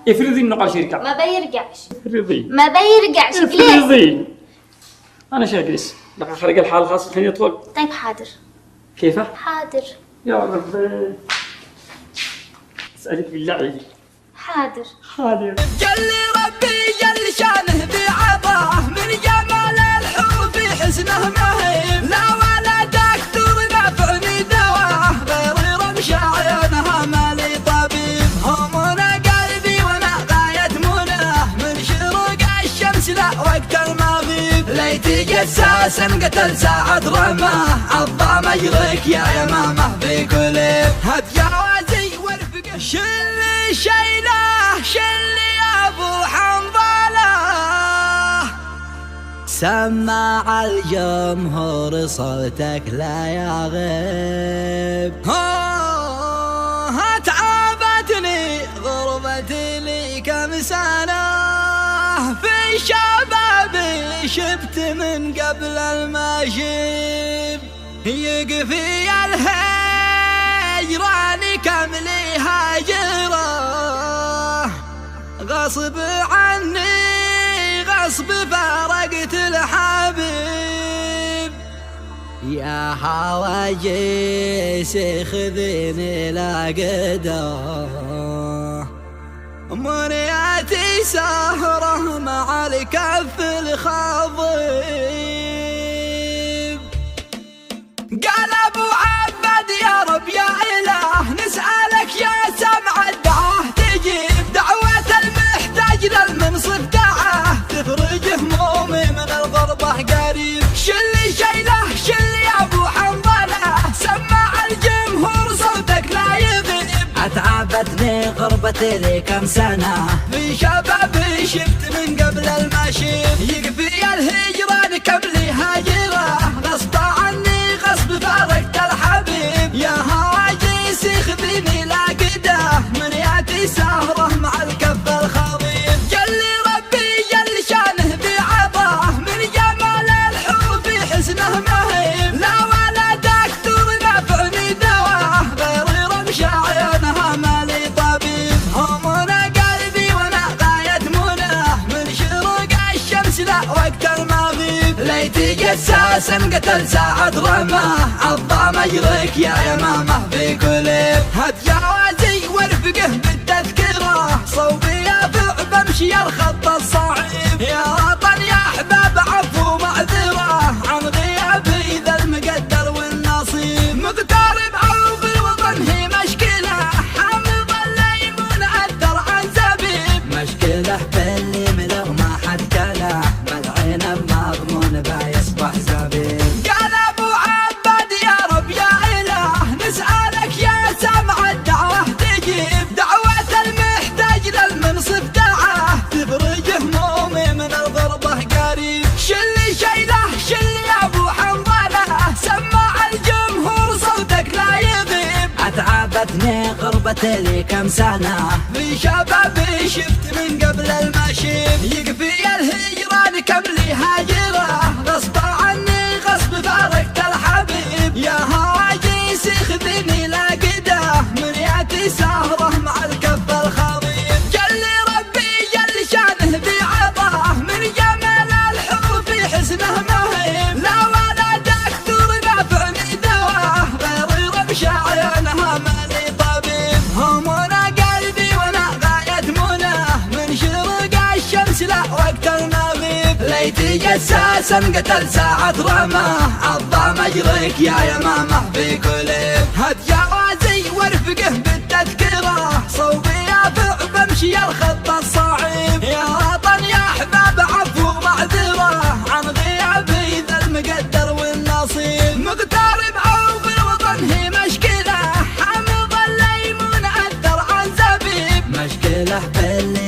افرضي انه قال يرجع. ما بيرجعش. افرضي. ما بيرجعش. افرضي. انا شاكرس لك خرج الحال خاص الحين يطول. طيب حاضر. كيفه؟ حاضر. يا رب اسالك بالله عليك. حاضر. حاضر. جل ربي جل شانه بعطاه من جمال الحب حسنه مهيب لا ولا دكتور نافعني دواه غير رمش عيونها مالي طبيب همنا قلبي وانا غاية مناه من شروق الشمس لا وقت المغيب ليتي جساسا قتل ساعة رماه عضى مجرك يا يمامه في كليب هات جوازي وارفقه شلي شيله شلي يا ابو حنظله سمع الجمهور صوتك لا يغيب تعبتني غربتي لي كم سنة في شبابي شبت من قبل المشيب يقفي الهجران كم لي هاجره غصب عني غصب فارقت الحبيب يا حواجيس خذيني لاقده منياتي سهرة مع الكف الخضيب قال ابو عبد يا رب يا اله نسألك يا سمع الدعاء تجيب دعوة المحتاج للمنصف دعاه تفرج همومي من الغربة قريب شلي شيله شلي يا ابو حنظله سمع الجمهور صوتك لا يغيب اتعبتني غربتي لي كم سنة في شبابي شفت من قبل المشيب يكفي الهجران كم لي هاجره غصب عني غصب فارقت الحبيب يا هواجيس خذيني لاقده منياتي سهرة مع الكف الخضيب جل ربي جل شانه بعطاه من جمال الحب حسنه مهيب لا ولا دكتور نافعني دواه غير رمش عيونها مالي طبيب همنا قلبي وانا غاية مناه من شروق الشمس لا وقت المغيب ليتي جساسا قتل ساعة رماه عضى مجرك يا يمامه في كليب هات جوازي وارفقه بالتذكرة صوبي يافع بمشي الخط الصعيب يا وطن يا احباب عفو معذرة عن غيابي ذا المقدر والنصيب مغترب عوف الوطن هي مشكلة حامض الليمون اثر عن زبيب مشكلة باللي ملو ما حد كله بالعنب مضمون بيصبح زبيب قال ابو عبد يا رب يا اله نسألك يا سمع الدعوة تجيب دعوة المحتاج للمنصف دعاه تفرج همومي من الغربة قريب شلي شيله شلي يا ابو حنظله سمع الجمهور صوتك لا يغيب اتعبتني غربتي لي كم سنة في شبابي شفت من قبل المشيب يكفي الهجران كم لي هاجره غصب عني غصب فارقت الحبيب يا هواجيس خذيني لاقده منياتي سهرة مع الكف الخضيب جل ربي جل شانه بعطاه من جمال الحب حسنه مهيب لا ولا دكتور نافعني دواه غير رمش عيونها مالي طبيب همنا قلبي وانا غاية مناه من شروق الشمس لا وقت المغيب ليتي جساسا قتل ساعة رماه عضى مجرك يا يمامه في كليب هات جوازي وارفقه بالتذكرة صوبي يافع بمشي الخط الصعيب يا وطن يا احباب عفو معذرة عن غيابي ذا المقدر والنصيب مغترب عوف الوطن هي مشكلة حامض الليمون اثر عن زبيب مشكلة باللي